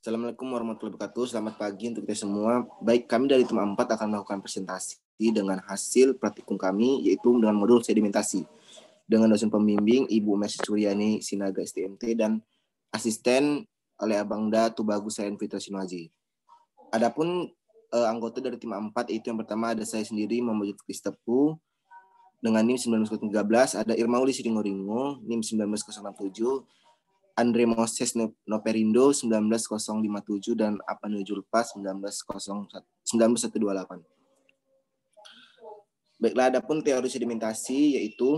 Assalamualaikum warahmatullahi wabarakatuh. Selamat pagi untuk kita semua. Baik, kami dari tim 4 akan melakukan presentasi dengan hasil praktikum kami, yaitu dengan modul sedimentasi. Dengan dosen pembimbing Ibu Messi Suryani Sinaga STMT dan asisten oleh Abangda Tubagus Sayan Fitra Sinuaji. Adapun anggota dari tim 4 itu yang pertama ada saya sendiri Muhammad Kristepu dengan NIM 1913, ada Irmauli Siringoringo NIM 19067, Andre Moses Noperindo 19057 dan Apanu Julpa 19128. Baiklah, adapun teori sedimentasi yaitu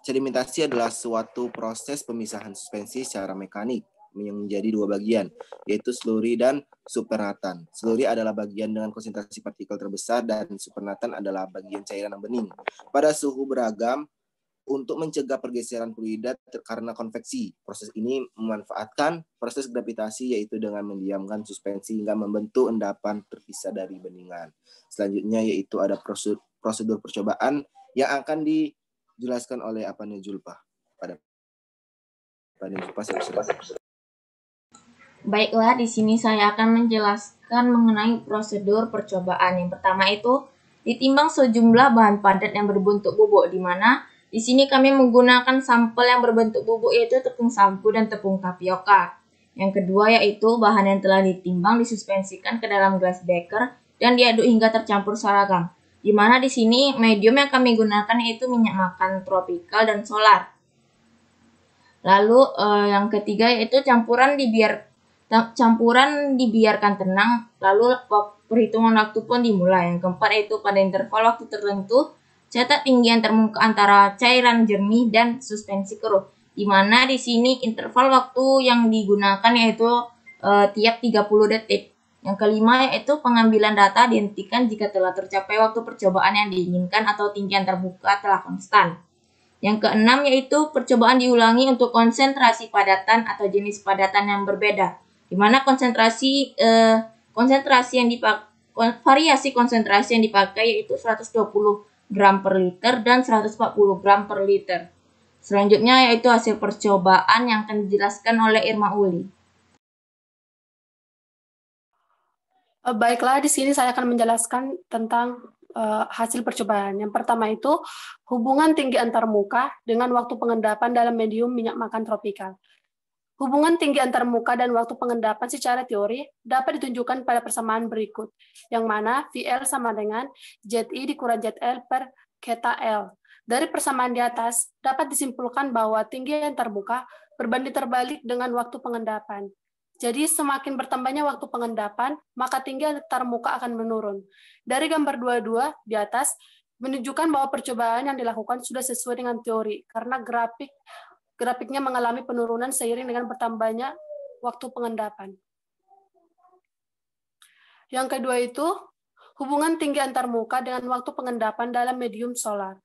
sedimentasi adalah suatu proses pemisahan suspensi secara mekanik yang menjadi dua bagian, yaitu slurry dan supernatan. Slurry adalah bagian dengan konsentrasi partikel terbesar dan supernatan adalah bagian cairan yang bening. Pada suhu beragam, untuk mencegah pergeseran fluida karena konveksi. Proses ini memanfaatkan proses gravitasi yaitu dengan mendiamkan suspensi hingga membentuk endapan terpisah dari beningan. Selanjutnya yaitu ada prosedur percobaan yang akan dijelaskan oleh Apanu Julpa. Baiklah, di sini saya akan menjelaskan mengenai prosedur percobaan. Yang pertama itu ditimbang sejumlah bahan padat yang berbentuk bubuk, di mana di sini kami menggunakan sampel yang berbentuk bubuk yaitu tepung sagu dan tepung tapioka. Yang kedua yaitu bahan yang telah ditimbang disuspensikan ke dalam gelas beker dan diaduk hingga tercampur seragam. Di mana di sini medium yang kami gunakan yaitu minyak makan tropikal dan solar. Lalu yang ketiga yaitu campuran dibiarkan tenang, lalu perhitungan waktu pun dimulai. Yang keempat yaitu pada interval waktu tertentu cetak tinggi antar muka antara cairan jernih dan suspensi keruh. Di mana di sini interval waktu yang digunakan yaitu tiap 30 detik. Yang kelima yaitu pengambilan data dihentikan jika telah tercapai waktu percobaan yang diinginkan atau tinggi antar muka telah konstan. Yang keenam yaitu percobaan diulangi untuk konsentrasi padatan atau jenis padatan yang berbeda. Di mana variasi konsentrasi yang dipakai yaitu 120 gram per liter dan 140 gram per liter. Selanjutnya yaitu hasil percobaan yang akan dijelaskan oleh Irmauli. Baiklah, di sini saya akan menjelaskan tentang hasil percobaan. Yang pertama itu hubungan tinggi antar muka dengan waktu pengendapan dalam medium minyak makan tropikal. Hubungan tinggi antar muka dan waktu pengendapan secara teori dapat ditunjukkan pada persamaan berikut, yang mana VL sama dengan ZI dikurang ZL per keta L. Dari persamaan di atas, dapat disimpulkan bahwa tinggi antar muka berbanding terbalik dengan waktu pengendapan. Jadi semakin bertambahnya waktu pengendapan, maka tinggi antar muka akan menurun. Dari gambar 22 di atas, menunjukkan bahwa percobaan yang dilakukan sudah sesuai dengan teori, karena grafiknya mengalami penurunan seiring dengan bertambahnya waktu pengendapan. Yang kedua itu, hubungan tinggi antar muka dengan waktu pengendapan dalam medium solar.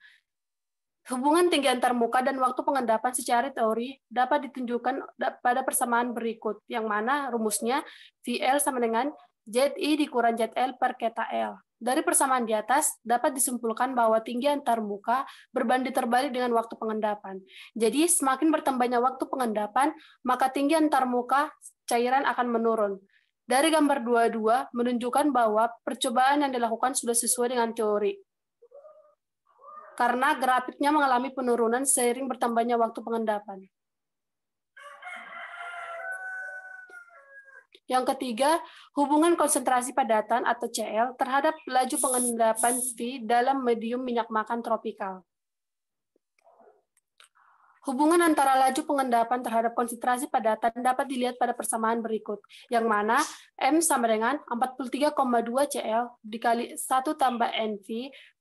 Hubungan tinggi antar muka dan waktu pengendapan secara teori dapat ditunjukkan pada persamaan berikut, yang mana rumusnya VL sama dengan ZI dikurang ZL per keta L. Dari persamaan di atas, dapat disimpulkan bahwa tinggi antar muka berbanding terbalik dengan waktu pengendapan. Jadi, semakin bertambahnya waktu pengendapan, maka tinggi antar muka cairan akan menurun. Dari gambar 22 menunjukkan bahwa percobaan yang dilakukan sudah sesuai dengan teori, karena grafiknya mengalami penurunan seiring bertambahnya waktu pengendapan. Yang ketiga, hubungan konsentrasi padatan atau CL terhadap laju pengendapan V dalam medium minyak makan tropikal. Hubungan antara laju pengendapan terhadap konsentrasi padatan dapat dilihat pada persamaan berikut, yang mana M sama dengan 43,2 CL dikali 1 tambah NV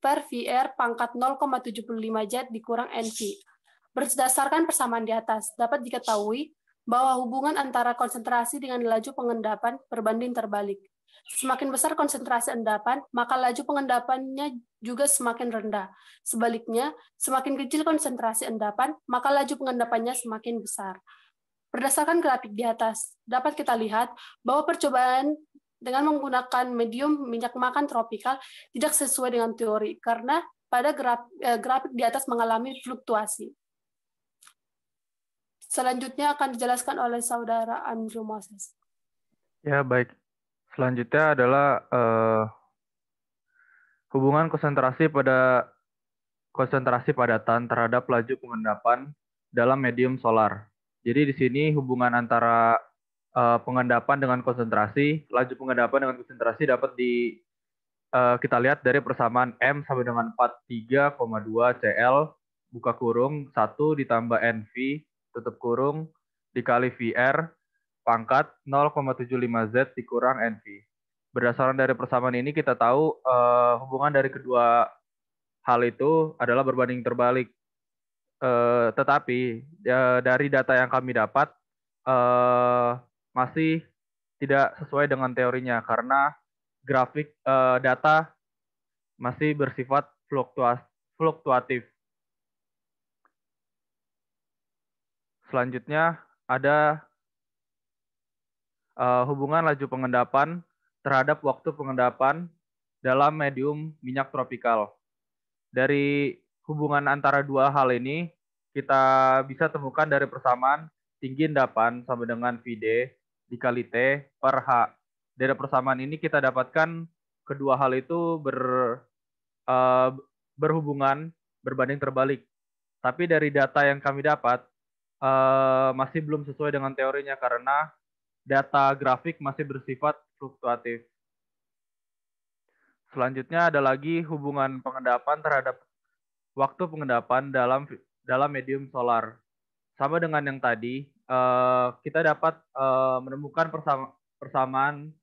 per VR pangkat 0,75 Z dikurang NV. Berdasarkan persamaan di atas, dapat diketahui bahwa hubungan antara konsentrasi dengan laju pengendapan berbanding terbalik. Semakin besar konsentrasi endapan, maka laju pengendapannya juga semakin rendah. Sebaliknya, semakin kecil konsentrasi endapan, maka laju pengendapannya semakin besar. Berdasarkan grafik di atas, dapat kita lihat bahwa percobaan dengan menggunakan medium minyak makan tropikal tidak sesuai dengan teori, karena pada grafik di atas mengalami fluktuasi. Selanjutnya akan dijelaskan oleh Saudara Andrew Moses. Ya, baik. Selanjutnya adalah hubungan konsentrasi padatan terhadap laju pengendapan dalam medium solar. Jadi di sini hubungan antara pengendapan dengan konsentrasi, laju pengendapan dengan konsentrasi dapat kita lihat dari persamaan M sama dengan 43,2 CL buka kurung 1 ditambah NV tutup kurung dikali VR pangkat 0,75 Z dikurang NV. Berdasarkan dari persamaan ini kita tahu hubungan dari kedua hal itu adalah berbanding terbalik. Tetapi dari data yang kami dapat masih tidak sesuai dengan teorinya karena grafik data masih bersifat fluktuatif. Selanjutnya ada hubungan laju pengendapan terhadap waktu pengendapan dalam medium minyak tropikal. Dari hubungan antara dua hal ini, kita bisa temukan dari persamaan tinggi endapan sama dengan VD dikali T per H. Dari persamaan ini kita dapatkan kedua hal itu berhubungan berbanding terbalik. Tapi dari data yang kami dapat, masih belum sesuai dengan teorinya karena data grafik masih bersifat fluktuatif. Selanjutnya ada lagi hubungan pengendapan terhadap waktu pengendapan dalam medium solar. Sama dengan yang tadi, kita dapat menemukan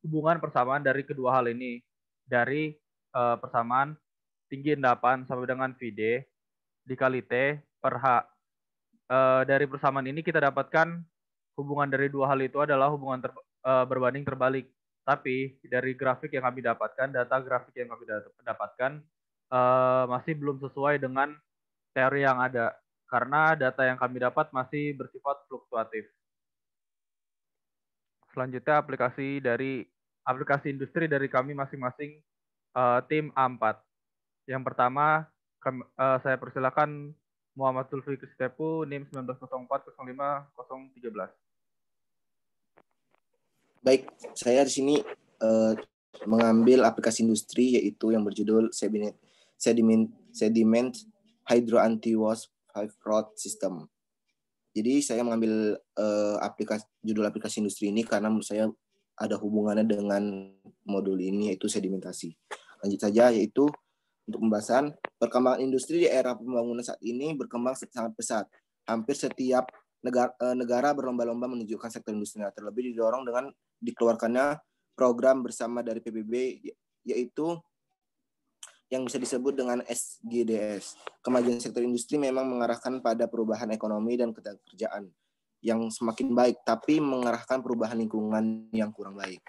hubungan persamaan dari kedua hal ini. Dari persamaan tinggi endapan sama dengan VD dikali T per H. Dari persamaan ini kita dapatkan hubungan dari dua hal itu adalah hubungan berbanding terbalik. Tapi dari grafik yang kami dapatkan, data grafik yang kami dapatkan masih belum sesuai dengan teori yang ada. Karena data yang kami dapat masih bersifat fluktuatif. Selanjutnya aplikasi industri dari kami masing-masing tim A4. Yang pertama, saya persilakan Muhammad Zulfi Kristepu, NIM 1904050013. Baik, saya di sini mengambil aplikasi industri yaitu yang berjudul Sediment Hydro Anti-Wash Five Rod System. Jadi saya mengambil judul aplikasi industri ini karena menurut saya ada hubungannya dengan modul ini yaitu sedimentasi. Lanjut saja yaitu untuk pembahasan perkembangan industri di era pembangunan saat ini berkembang sangat pesat. Hampir setiap negara berlomba-lomba menunjukkan sektor industri, terlebih didorong dengan dikeluarkannya program bersama dari PBB yaitu yang bisa disebut dengan SGDS. Kemajuan sektor industri memang mengarahkan pada perubahan ekonomi dan ketenagaraan yang semakin baik, tapi mengarahkan perubahan lingkungan yang kurang baik.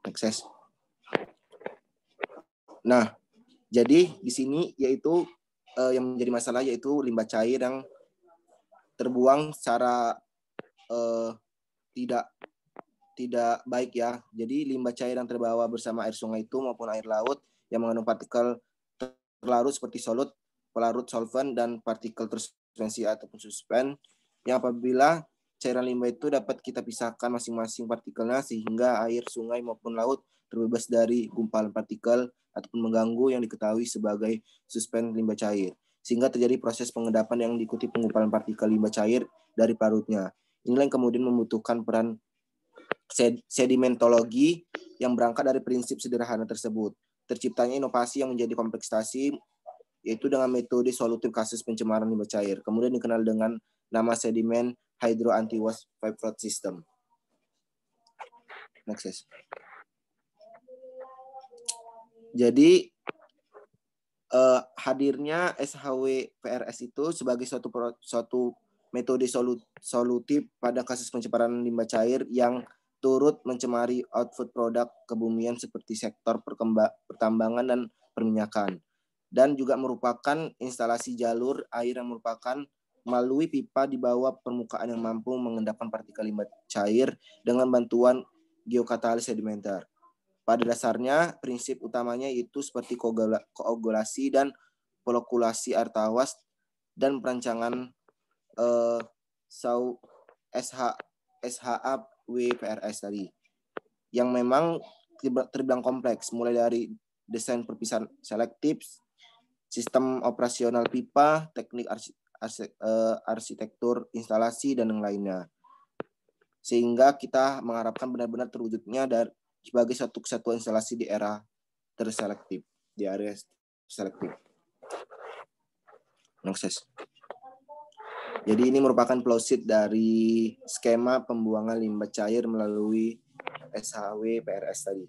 Next. Nah, jadi di sini yaitu yang menjadi masalah yaitu limbah cair yang terbuang secara tidak baik ya. Jadi limbah cair yang terbawa bersama air sungai itu maupun air laut yang mengandung partikel terlarut seperti solut, pelarut solvent dan partikel tersuspensi ataupun suspen yang apabila cairan limbah itu dapat kita pisahkan masing-masing partikelnya sehingga air sungai maupun laut terbebas dari gumpalan partikel ataupun mengganggu yang diketahui sebagai suspen limbah cair. Sehingga terjadi proses pengendapan yang diikuti penggumpalan partikel limbah cair dari pelarutnya. Inilah yang kemudian membutuhkan peran sedimentologi yang berangkat dari prinsip sederhana tersebut. Terciptanya inovasi yang menjadi kompleksasi yaitu dengan metode solutif kasus pencemaran limbah cair. Kemudian dikenal dengan nama Sediment Hydro Anti-Wash Five Rod System. Next. Jadi hadirnya SHW PRS itu sebagai suatu metode solutif pada kasus pencemaran limbah cair yang turut mencemari output produk kebumian seperti sektor pertambangan dan perminyakan, dan juga merupakan instalasi jalur air yang merupakan melalui pipa di bawah permukaan yang mampu mengendapkan partikel limbah cair dengan bantuan geokatalis sedimenter. Pada dasarnya, prinsip utamanya itu seperti koagulasi dan polokulasi air tawas dan perancangan SHA-WPRS tadi, yang memang terbilang kompleks, mulai dari desain perpisahan selektif, sistem operasional pipa, teknik arsitektur instalasi, dan yang lainnya. Sehingga kita mengharapkan benar-benar terwujudnya sebagai satu kesatuan instalasi di area terselektif. Next. Jadi ini merupakan flowsheet dari skema pembuangan limbah cair melalui SHW-PRS tadi.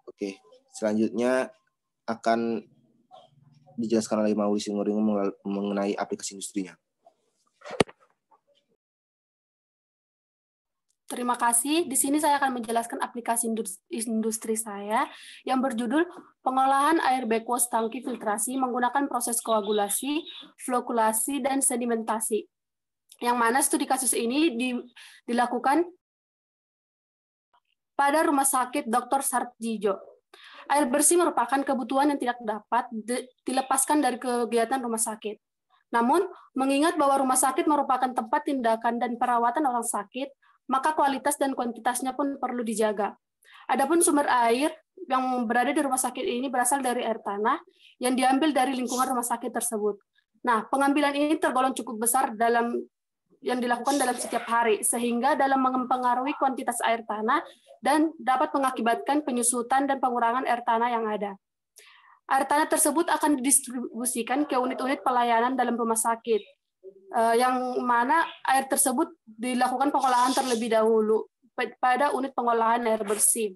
Oke, selanjutnya akan dijelaskan oleh Mauli Singoringo mengenai aplikasi industrinya. Terima kasih. Di sini saya akan menjelaskan aplikasi industri saya yang berjudul pengolahan air backwash tangki filtrasi menggunakan proses koagulasi, flokulasi, dan sedimentasi. Yang mana studi kasus ini dilakukan pada Rumah Sakit Dr. Sarjijo. Air bersih merupakan kebutuhan yang tidak dapat dilepaskan dari kegiatan rumah sakit. Namun, mengingat bahwa rumah sakit merupakan tempat tindakan dan perawatan orang sakit, maka kualitas dan kuantitasnya pun perlu dijaga. Adapun sumber air yang berada di rumah sakit ini berasal dari air tanah yang diambil dari lingkungan rumah sakit tersebut. Nah, pengambilan ini tergolong cukup besar yang dilakukan dalam setiap hari, sehingga dalam mempengaruhi kuantitas air tanah dan dapat mengakibatkan penyusutan dan pengurangan air tanah yang ada. Air tanah tersebut akan didistribusikan ke unit-unit pelayanan dalam rumah sakit, yang mana air tersebut dilakukan pengolahan terlebih dahulu pada unit pengolahan air bersih.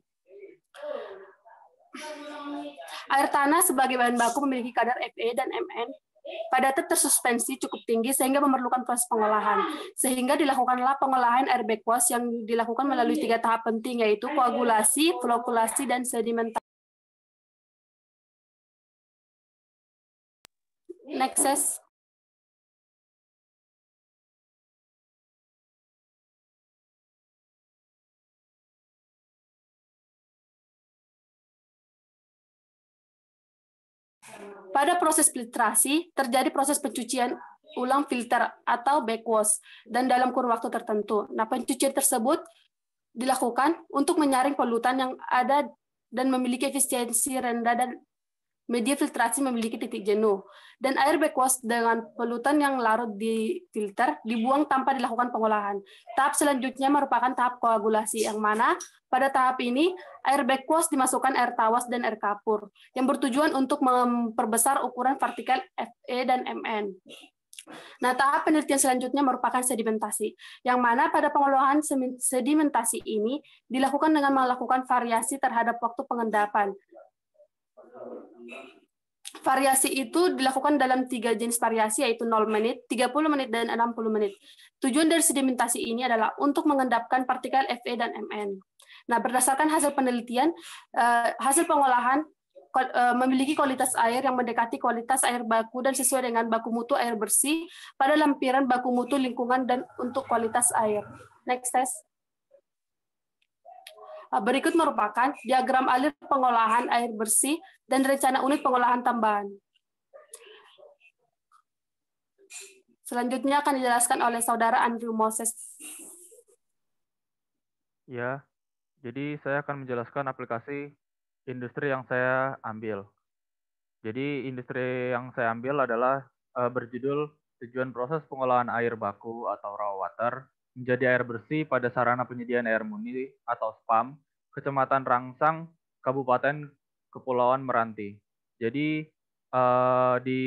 Air tanah sebagai bahan baku memiliki kadar Fe dan Mn padatnya tersuspensi cukup tinggi sehingga memerlukan proses pengolahan. Sehingga dilakukanlah pengolahan air backwash yang dilakukan melalui 3 tahap penting, yaitu koagulasi, flokulasi, dan sedimentasi. Next. Pada proses filtrasi, terjadi proses pencucian ulang filter atau backwash dan dalam kurun waktu tertentu. Nah, pencucian tersebut dilakukan untuk menyaring polutan yang ada dan memiliki efisiensi rendah, dan media filtrasi memiliki titik jenuh. Dan air backwash dengan polutan yang larut di filter dibuang tanpa dilakukan pengolahan. Tahap selanjutnya merupakan tahap koagulasi, yang mana pada tahap ini air backwash dimasukkan air tawas dan air kapur, yang bertujuan untuk memperbesar ukuran partikel Fe dan Mn. Nah, tahap penelitian selanjutnya merupakan sedimentasi, yang mana pada pengolahan sedimentasi ini dilakukan dengan melakukan variasi terhadap waktu pengendapan. Variasi itu dilakukan dalam 3 jenis variasi, yaitu 0 menit, 30 menit, dan 60 menit. Tujuan dari sedimentasi ini adalah untuk mengendapkan partikel Fe dan Mn. Nah, berdasarkan hasil penelitian, hasil pengolahan memiliki kualitas air yang mendekati kualitas air baku dan sesuai dengan baku mutu air bersih pada lampiran baku mutu lingkungan dan untuk kualitas air. Next test. Berikut merupakan diagram alir pengolahan air bersih dan rencana unit pengolahan tambahan. Selanjutnya akan dijelaskan oleh Saudara Andrew Moses. Ya, jadi saya akan menjelaskan aplikasi industri yang saya ambil. Jadi industri yang saya ambil adalah berjudul tujuan proses pengolahan air baku atau raw water menjadi air bersih pada sarana penyediaan air murni atau SPAM, Kecamatan Rangsang, Kabupaten Kepulauan Meranti. Jadi di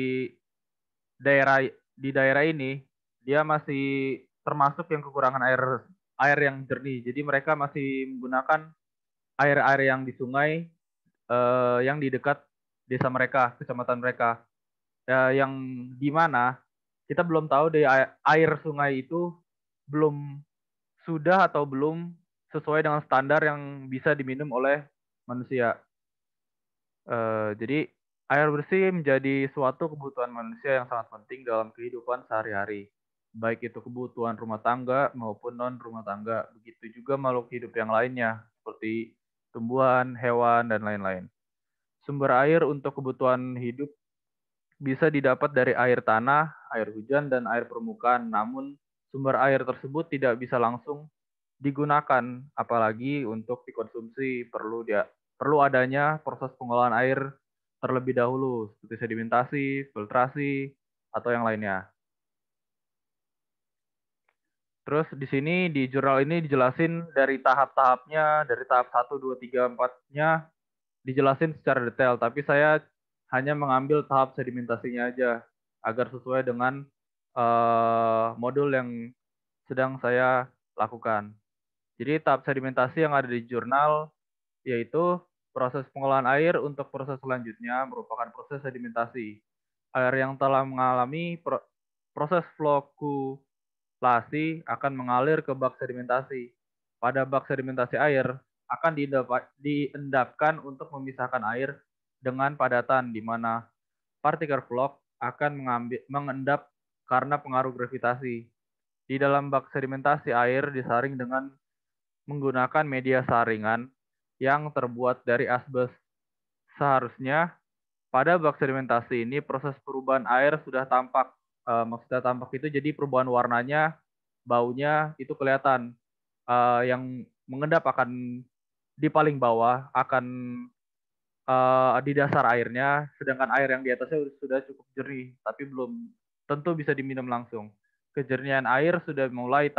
daerah ini dia masih termasuk yang kekurangan air yang jernih. Jadi mereka masih menggunakan air-air yang di sungai yang di dekat desa mereka, kecamatan mereka. Yang di mana kita belum tahu deh air sungai itu sudah atau belum sesuai dengan standar yang bisa diminum oleh manusia. Jadi air bersih menjadi suatu kebutuhan manusia yang sangat penting dalam kehidupan sehari-hari. Baik itu kebutuhan rumah tangga maupun non rumah tangga. Begitu juga makhluk hidup yang lainnya, seperti tumbuhan, hewan, dan lain-lain. Sumber air untuk kebutuhan hidup bisa didapat dari air tanah, air hujan, dan air permukaan. Namun, sumber air tersebut tidak bisa langsung digunakan, apalagi untuk dikonsumsi. Perlu adanya proses pengolahan air terlebih dahulu, seperti sedimentasi, filtrasi, atau yang lainnya. Terus di sini di jurnal ini dijelasin dari tahap-tahapnya, dari tahap 1, 2, 3, 4-nya dijelasin secara detail, tapi saya hanya mengambil tahap sedimentasinya aja agar sesuai dengan modul yang sedang saya lakukan. Jadi tahap sedimentasi yang ada di jurnal yaitu proses pengolahan air untuk proses selanjutnya merupakan proses sedimentasi. Air yang telah mengalami proses flokulasi akan mengalir ke bak sedimentasi. Pada bak sedimentasi air akan diendapkan untuk memisahkan air dengan padatan, di mana partikel flok akan mengendap karena pengaruh gravitasi. Di dalam bak sedimentasi air disaring dengan menggunakan media saringan yang terbuat dari asbes. Seharusnya pada bak sedimentasi ini proses perubahan air sudah tampak. Maksudnya tampak itu jadi perubahan warnanya, baunya itu kelihatan. Yang mengendap akan di paling bawah akan di dasar airnya, sedangkan air yang di atasnya sudah cukup jernih, tapi belum tentu bisa diminum langsung. Kejernihan air sudah mulai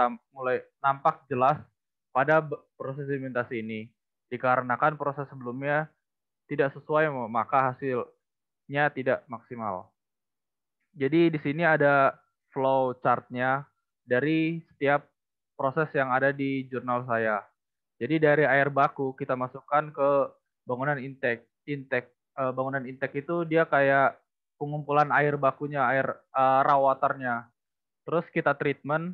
nampak jelas pada proses sedimentasi ini, dikarenakan proses sebelumnya tidak sesuai, maka hasilnya tidak maksimal. Jadi di sini ada flow chart-nya dari setiap proses yang ada di jurnal saya. Jadi dari air baku kita masukkan ke bangunan intake. Bangunan intake itu dia kayak pengumpulan air bakunya, air raw waternya. Terus kita treatment,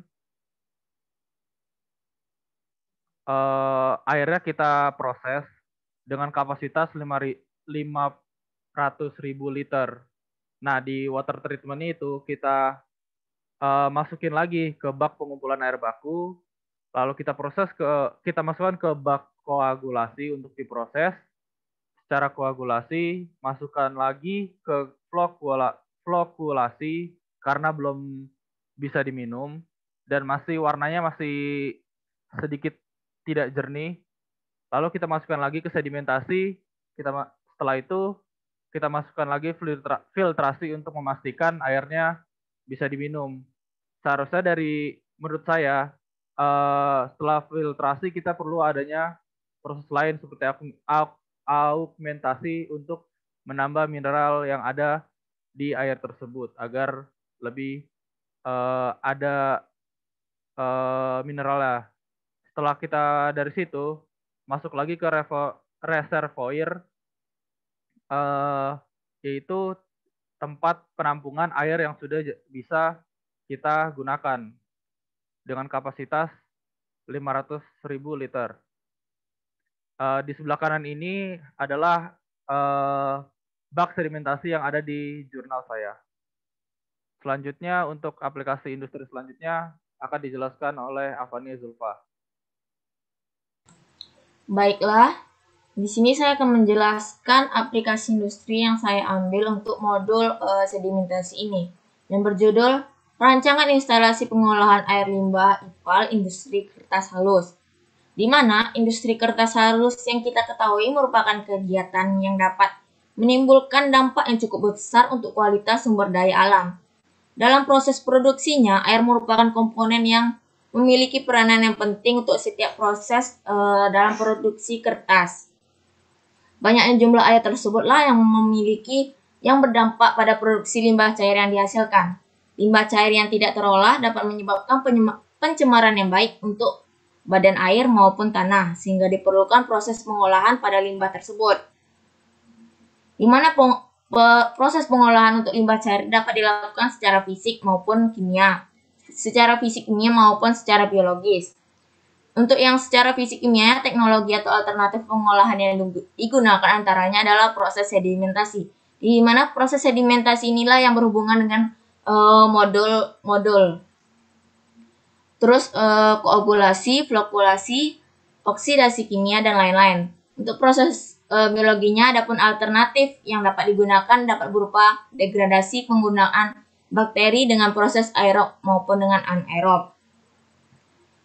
airnya kita proses dengan kapasitas 500.000 liter. Nah, di water treatment itu kita masukin lagi ke bak pengumpulan air baku, lalu kita masukkan ke bak koagulasi untuk diproses. Secara koagulasi, masukkan lagi ke flokulasi karena belum bisa diminum dan warnanya masih sedikit tidak jernih. Lalu kita masukkan lagi ke sedimentasi. Setelah itu kita masukkan lagi filtrasi untuk memastikan airnya bisa diminum. Seharusnya menurut saya setelah filtrasi kita perlu adanya proses lain seperti augmentasi untuk menambah mineral yang ada di air tersebut agar lebih ada mineralnya. Setelah kita dari situ masuk lagi ke reservoir, yaitu tempat penampungan air yang sudah bisa kita gunakan dengan kapasitas 500.000 liter. Di sebelah kanan ini adalah bak sedimentasi yang ada di jurnal saya. Selanjutnya untuk aplikasi industri selanjutnya akan dijelaskan oleh Avani Zulfa. Baiklah, di sini saya akan menjelaskan aplikasi industri yang saya ambil untuk modul sedimentasi ini, yang berjudul Perancangan Instalasi Pengolahan Air Limbah IPAL Industri Kertas Halus, di mana industri kertas halus yang kita ketahui merupakan kegiatan yang dapat menimbulkan dampak yang cukup besar untuk kualitas sumber daya alam. Dalam proses produksinya, air merupakan komponen yang memiliki peranan yang penting untuk setiap proses dalam produksi kertas. Banyaknya jumlah air tersebutlah yang berdampak pada produksi limbah cair yang dihasilkan. Limbah cair yang tidak terolah dapat menyebabkan pencemaran yang baik untuk badan air maupun tanah, sehingga diperlukan proses pengolahan pada limbah tersebut. Di mana proses pengolahan untuk limbah cair dapat dilakukan secara fisik maupun kimia, secara biologis. Untuk yang secara fisik kimia, teknologi atau alternatif pengolahan yang digunakan antaranya adalah proses sedimentasi, di mana proses sedimentasi inilah yang berhubungan dengan modul. Terus koagulasi, flokulasi, oksidasi kimia, dan lain-lain. Untuk proses biologinya, adapun alternatif yang dapat digunakan dapat berupa degradasi penggunaan bakteri dengan proses aerob maupun dengan anaerob.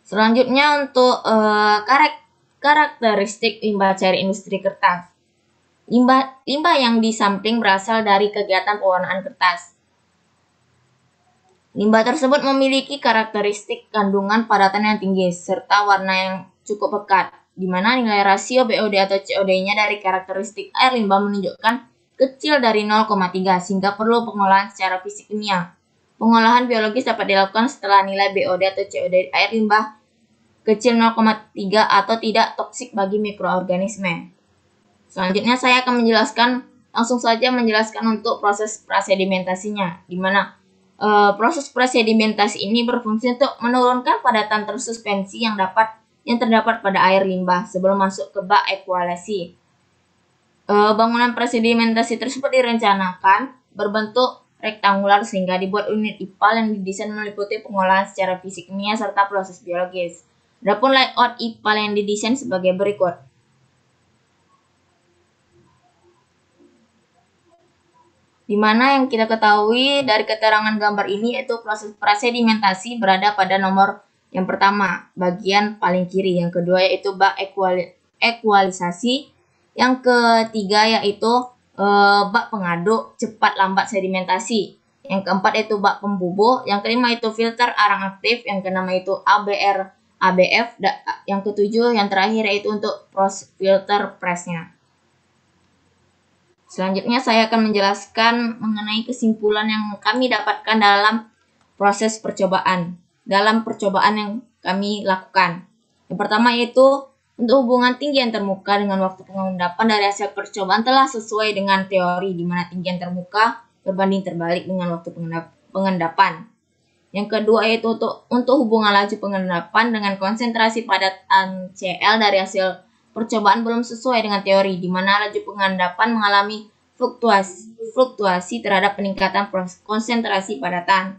Selanjutnya untuk karakteristik limbah cair industri kertas. Limbah yang disampling berasal dari kegiatan pewarnaan kertas. Limbah tersebut memiliki karakteristik kandungan padatan yang tinggi serta warna yang cukup pekat, di mana nilai rasio BOD atau COD-nya dari karakteristik air limbah menunjukkan kecil dari 0,3 sehingga perlu pengolahan secara fisik kimia. Pengolahan biologis dapat dilakukan setelah nilai BOD atau COD air limbah kecil 0,3 atau tidak toksik bagi mikroorganisme. Selanjutnya saya akan langsung saja menjelaskan untuk proses prasedimentasinya, di mana proses prasedimentasi ini berfungsi untuk menurunkan padatan tersuspensi yang terdapat pada air limbah sebelum masuk ke bak ekualisasi. Bangunan prasedimentasi tersebut direncanakan berbentuk rektangular sehingga dibuat unit IPAL yang didesain meliputi pengolahan secara fisik kimia serta proses biologis. Adapun layout IPAL yang didesain sebagai berikut. Di mana yang kita ketahui dari keterangan gambar ini yaitu proses prasedimentasi berada pada nomor yang pertama, bagian paling kiri. Yang kedua yaitu bak ekualisasi. Yang ketiga yaitu bak pengaduk cepat lambat sedimentasi. Yang keempat yaitu bak pembubuh. Yang kelima itu filter arang aktif. Yang keenam yaitu ABF. Yang ketujuh yang terakhir yaitu untuk filter pressnya. Selanjutnya saya akan menjelaskan mengenai kesimpulan yang kami dapatkan dalam proses percobaan. Dalam percobaan yang kami lakukan. Yang pertama yaitu untuk hubungan tinggi antarmuka dengan waktu pengendapan dari hasil percobaan telah sesuai dengan teori di mana tinggi antarmuka berbanding terbalik dengan waktu pengendapan. Yang kedua yaitu untuk hubungan laju pengendapan dengan konsentrasi padatan Cl dari hasil percobaan belum sesuai dengan teori, di mana laju pengendapan mengalami fluktuasi terhadap peningkatan konsentrasi padatan.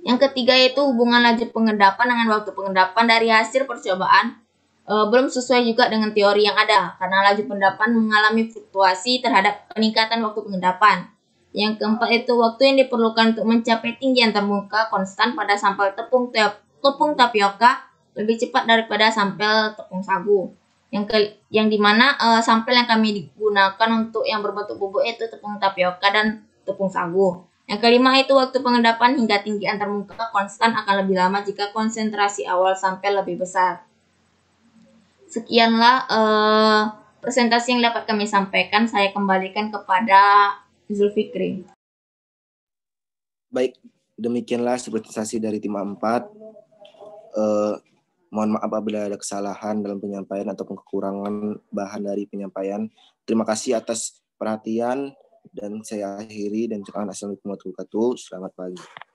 Yang ketiga yaitu hubungan laju pengendapan dengan waktu pengendapan dari hasil percobaan belum sesuai juga dengan teori yang ada, karena laju pengendapan mengalami fluktuasi terhadap peningkatan waktu pengendapan. Yang keempat itu waktu yang diperlukan untuk mencapai tinggi antarmuka konstan pada sampel tepung tapioka lebih cepat daripada sampel tepung sagu. Yang dimana sampel yang kami digunakan untuk yang berbentuk bubuk itu tepung tapioka dan tepung sagu. Yang kelima itu waktu pengendapan hingga tinggi antarmuka konstan akan lebih lama jika konsentrasi awal sampel lebih besar. Sekianlah presentasi yang dapat kami sampaikan. Saya kembalikan kepada Zulfikri. Baik, demikianlah presentasi dari tim A4. Mohon maaf apabila ada kesalahan dalam penyampaian ataupun kekurangan bahan dari penyampaian. Terima kasih atas perhatian dan saya akhiri dan assalamualaikum warahmatullahi wabarakatuh. Selamat pagi.